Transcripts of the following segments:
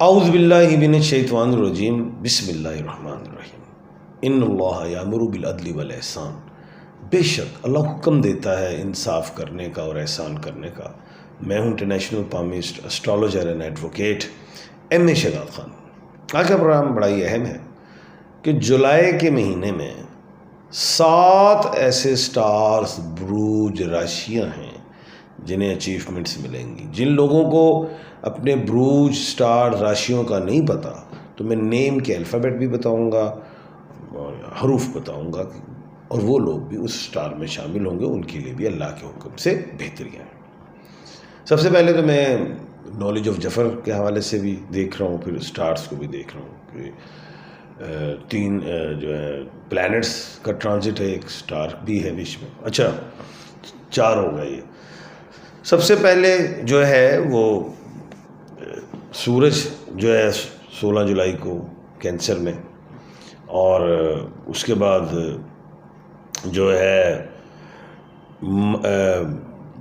اعوذ باللہ من الشیطان الرجیم بسم اللہ الرحمن الرحیم ان اللہ یامر بالعدل والاحسان، بے شک اللہ حکم دیتا ہے انصاف کرنے کا اور احسان کرنے کا۔ میں ہوں international palmist, astrologer and advocate M A Shahzad Khan. آج کا پروگرام بڑا ہی اہم ہے کہ جولائی کے مہینے میں 7 ایسے سٹارز بروج راشیاں ہیں جنہیں اچیومنٹس ملیں گی۔ جن لوگوں کو اپنے بروج سٹار راشیوں کا نہیں پتہ تو میں نیم کے الفابیٹ بھی بتاؤں گا، حروف بتاؤں گا، اور وہ لوگ بھی اس سٹار میں شامل ہوں گے، ان کے لیے بھی اللہ کے حکم سے بہتریاں ہیں۔ سب سے پہلے تو میں نالج آف جفر کے حوالے سے بھی دیکھ رہا ہوں، پھر سٹارز کو بھی دیکھ رہا ہوں کہ 3 جو ہے پلانٹس کا ٹرانزٹ ہے، ایک سٹار بھی ہے بیچ میں۔ اچھا 4 ہو گئے۔ یہ سب سے پہلے جو ہے وہ سورج جو ہے 16 جولائی کو کینسر میں، اور اس کے بعد جو ہے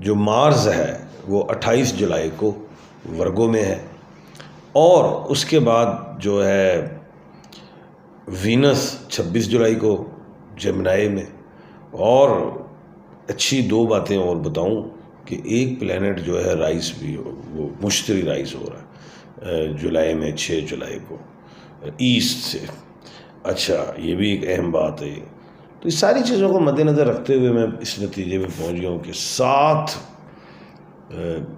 جو مارز ہے وہ 28 جولائی کو ورگو میں ہے، اور اس کے بعد جو ہے وینس 26 جولائی کو جیمنائی میں۔ اور اچھی 2 باتیں اور بتاؤں کہ ایک پلینٹ جو ہے رائز بھی وہ مشتری رائز ہو رہا ہے جولائی میں 6 جولائی کو ایسٹ سے۔ اچھا یہ بھی ایک اہم بات ہے۔ تو اس ساری چیزوں کو مد نظر رکھتے ہوئے میں اس نتیجے میں پہنچ گیا ہوں کہ 7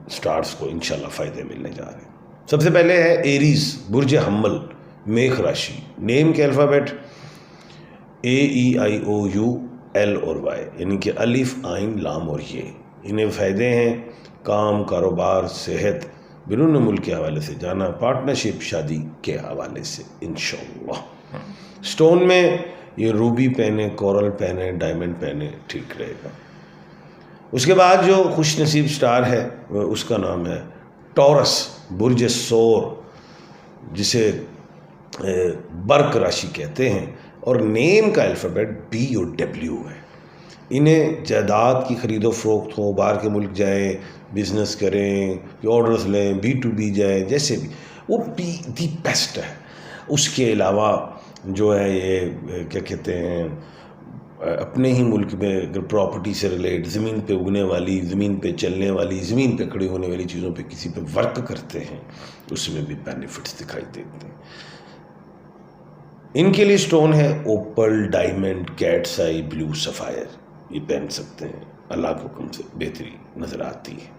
سٹارز کو انشاءاللہ فائدے ملنے جا رہے ہیں۔ سب سے پہلے ہے ایریز، برج حمل، میخ راشی۔ نیم کے الفابیٹ AEIOUL اور Y، یعنی کہ الف، عین، لام اور یہ۔ انہیں فائدے ہیں کام، کاروبار، صحت، بیرون ملک کے حوالے سے جانا، پارٹنرشپ، شادی کے حوالے سے انشاءاللہ۔ سٹون میں یہ روبی پہنے، کورل پہنے، ڈائمنڈ پہنے، ٹھیک رہے گا۔ اس کے بعد جو خوش نصیب سٹار ہے اس کا نام ہے ٹورس، برج سور، جسے برق راشی کہتے ہیں، اور نیم کا الفابیٹ B اور W ہے۔ انہیں جائیداد کی خرید و فروخت ہو، باہر کے ملک جائیں، بزنس کریں، آرڈرز لیں، B2B جائیں، جیسے بھی، وہ دی بیسٹ ہے۔ اس کے علاوہ جو ہے یہ کیا کہتے ہیں، اپنے ہی ملک میں اگر پراپرٹی سے ریلیٹ، زمین پہ اگنے والی، زمین پہ چلنے والی، زمین پہ کھڑی ہونے والی چیزوں پہ کسی پہ ورک کرتے ہیں، اس میں بھی بینیفٹس دکھائی دیتے ہیں۔ ان کے لیے سٹون ہے اوپل، ڈائمنڈ، کیٹس آئی، بلو سفائر۔ یہ پہن سکتے ہیں، اللہ کے حکم سے بہتری نظر آتی ہے۔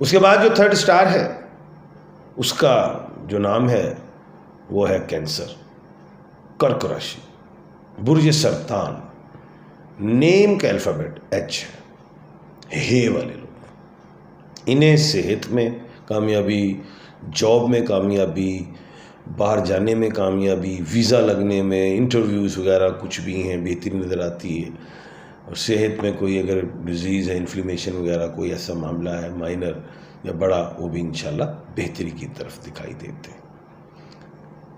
اس کے بعد جو 3rd سٹار ہے اس کا جو نام ہے وہ ہے کینسر، کرک راشی، برج سرطان۔ نیم کا الفابیٹ H ہے، ہے والے لوگ۔ انہیں صحت میں کامیابی، جاب میں کامیابی، باہر جانے میں کامیابی، ویزا لگنے میں، انٹرویوز وغیرہ کچھ بھی ہیں، بہتری نظر آتی ہے۔ اور صحت میں کوئی اگر ڈیزیز ہے، انفلیمیشن وغیرہ کوئی ایسا معاملہ ہے مائنر یا بڑا، وہ بھی انشاءاللہ بہتری کی طرف دکھائی دیتے ہیں۔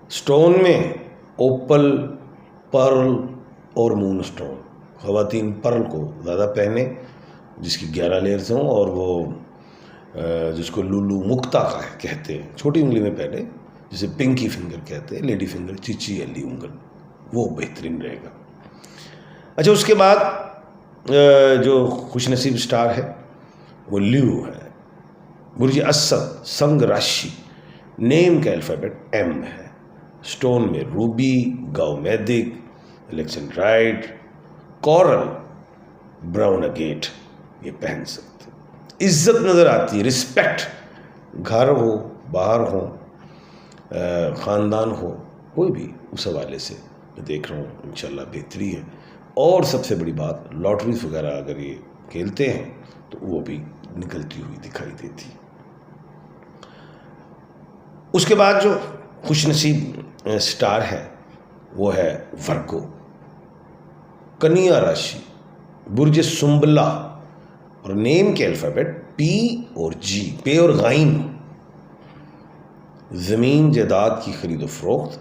سٹون میں اوپل، پرل اور مون سٹون۔ خواتین پرل کو زیادہ پہنے جس کی 11 لیئرز ہوں، اور وہ جس کو لولو مکتا کا کہتے ہیں، چھوٹی انگلی میں پہنے، جسے پنکی فنگر کہتے ہیں، لیڈی فنگر، چیچی علی انگل، وہ بہترین رہے گا۔ اچھا اس کے بعد جو خوش نصیب سٹار ہے وہ لیو ہے، برج اسد، سنگ راشی۔ نیم کا الفابیٹ M ہے۔ سٹون میں روبی، گاؤمیدک، الیکسنڈرائٹ، کورل، براؤن اگیٹ، یہ پہن سکتے ہیں۔ عزت نظر آتی ہے، رسپیکٹ، گھر ہو، باہر ہو، خاندان ہو، کوئی بھی، اس حوالے سے میں دیکھ رہا ہوں انشاءاللہ بہتری ہے۔ اور سب سے بڑی بات، لاٹریز وغیرہ اگر یہ کھیلتے ہیں تو وہ بھی نکلتی ہوئی دکھائی دیتی۔ اس کے بعد جو خوش نصیب سٹار ہے وہ ہے ورگو، کنیا راشی، برج سنبلا، اور نیم کے الفابیٹ P اور G، پے اور غائن۔ زمین جائیداد کی خرید و فروخت،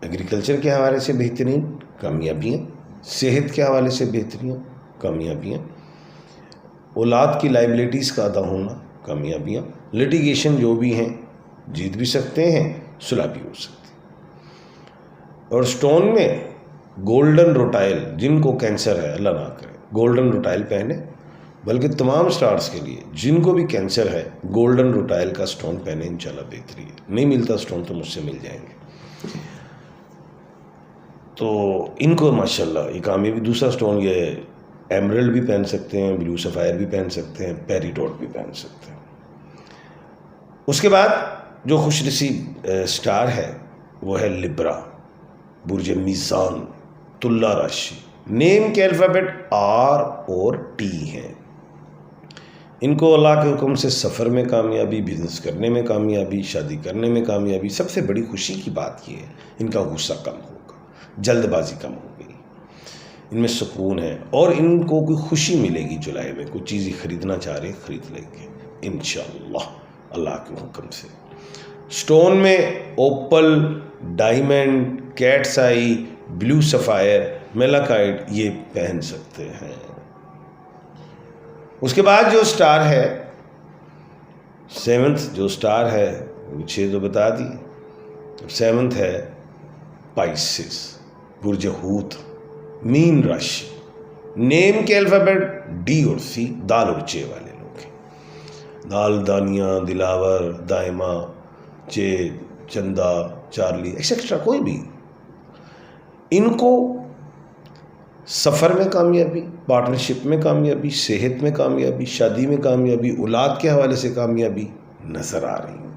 ایگریکلچر کے حوالے سے بہترین کامیابیاں، صحت کے حوالے سے بہترین کامیابیاں، اولاد کی لائبلٹیز کا ادا ہونا، کامیابیاں، لٹیگیشن جو بھی ہیں جیت بھی سکتے ہیں، صلح بھی ہو سکتی ہے۔ اور سٹون میں گولڈن روٹائل، جن کو کینسر ہے اللہ نہ کرے گولڈن روٹائل پہنے، بلکہ تمام سٹارز کے لیے جن کو بھی کینسر ہے گولڈن روٹائل کا سٹون پہنے، انشاءاللہ بہتری ہے۔ نہیں ملتا سٹون تو مجھ سے مل جائیں گے۔ تو ان کو ماشاءاللہ یہ کامیابی۔ دوسرا سٹون یہ ایمرلڈ بھی پہن سکتے ہیں، بلیو سفائر بھی پہن سکتے ہیں، پیریڈوٹ بھی پہن سکتے ہیں۔ اس کے بعد جو خوش نصیب سٹار ہے وہ ہے لبرا، برج میزان، تلا راشی۔ نیم کے الفابیٹ آر اور ٹی ہیں۔ ان کو اللہ کے حکم سے سفر میں کامیابی، بزنس کرنے میں کامیابی، شادی کرنے میں کامیابی۔ سب سے بڑی خوشی کی بات یہ ہے ان کا غصہ کم ہوگا، جلد بازی کم ہوگی، ان میں سکون ہے، اور ان کو کوئی خوشی ملے گی۔ جولائی میں کوئی چیز خریدنا چاہ رہے خرید لیں گے انشاءاللہ اللہ کے حکم سے۔ سٹون میں اوپل، ڈائمنڈ، کیٹس آئی، بلیو سفائر، میلاکائٹ یہ پہن سکتے ہیں۔ اس کے بعد جو سٹار ہے سیونتھ، جو سٹار ہے وہ 6 تو بتا دی، سیونتھ ہے پائسس، برج ہوت، مین راشی۔ نیم کے الفابیٹ ڈی اور سی، دال اور چے والے لوگ ہیں۔ دال، دانیہ، دلاور، دائمہ، چے، چندہ، چارلی ایکسیکٹرا، کوئی بھی۔ ان کو سفر میں کامیابی، پارٹنرشپ میں کامیابی، صحت میں کامیابی، شادی میں کامیابی، اولاد کے حوالے سے کامیابی نظر آ رہی ہے۔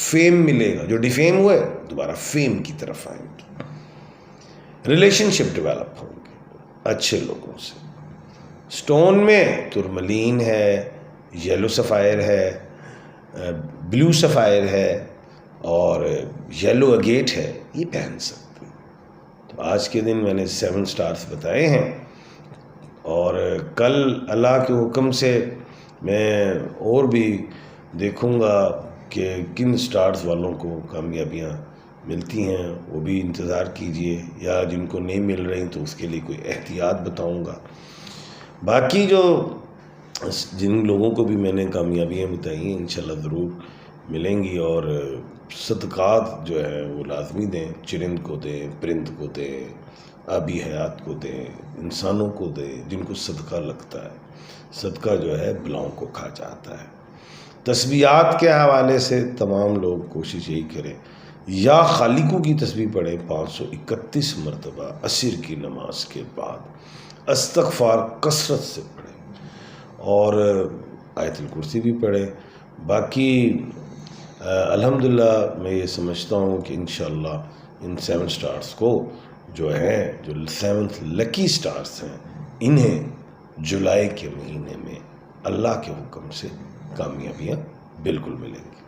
فیم ملے گا، جو ڈیفیم ہوئے دوبارہ فیم کی طرف آئیں گے۔ ریلیشن شپ ڈیولپ ہوں گے اچھے لوگوں سے۔ سٹون میں ترملین ہے، یلو سفائر ہے، بلیو سفائر ہے اور یلو اگیٹ ہے، یہ پہن سکتے ہیں۔ تو آج کے دن میں نے 7 سٹارز بتائے ہیں، اور کل اللہ کے حکم سے میں اور بھی دیکھوں گا کہ کن سٹارز والوں کو کامیابیاں ملتی ہیں، وہ بھی انتظار کیجئے، یا جن کو نہیں مل رہی تو اس کے لیے کوئی احتیاط بتاؤں گا۔ باقی جو جن لوگوں کو بھی میں نے کامیابیاں بتائی ہیں انشاءاللہ ضرور ملیں گی، اور صدقات جو ہے وہ لازمی دیں، چرند کو دیں، پرند کو دیں، آبی حیات کو دیں، انسانوں کو دیں جن کو صدقہ لگتا ہے۔ صدقہ جو ہے بلاؤں کو کھا جاتا ہے۔ تسبیحات کے حوالے سے تمام لوگ کوشش یہی کریں، یا خالقوں کی تسبیح پڑھیں 531 مرتبہ عصر کی نماز کے بعد، استغفار کثرت سے پڑھیں، اور آیت الکرسی بھی پڑھیں۔ باقی الحمدللہ میں یہ سمجھتا ہوں کہ انشاءاللہ ان 7 سٹارز کو جو ہیں، جو 7 لکی سٹارز ہیں، انہیں جولائی کے مہینے میں اللہ کے حکم سے کامیابیاں بالکل ملیں گی۔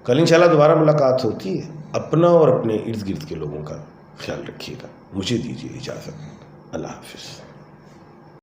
کل انشاءاللہ دوبارہ ملاقات ہوتی ہے۔ اپنا اور اپنے ارد گرد کے لوگوں کا خیال رکھیے گا۔ مجھے دیجیے اجازت، اللہ حافظ۔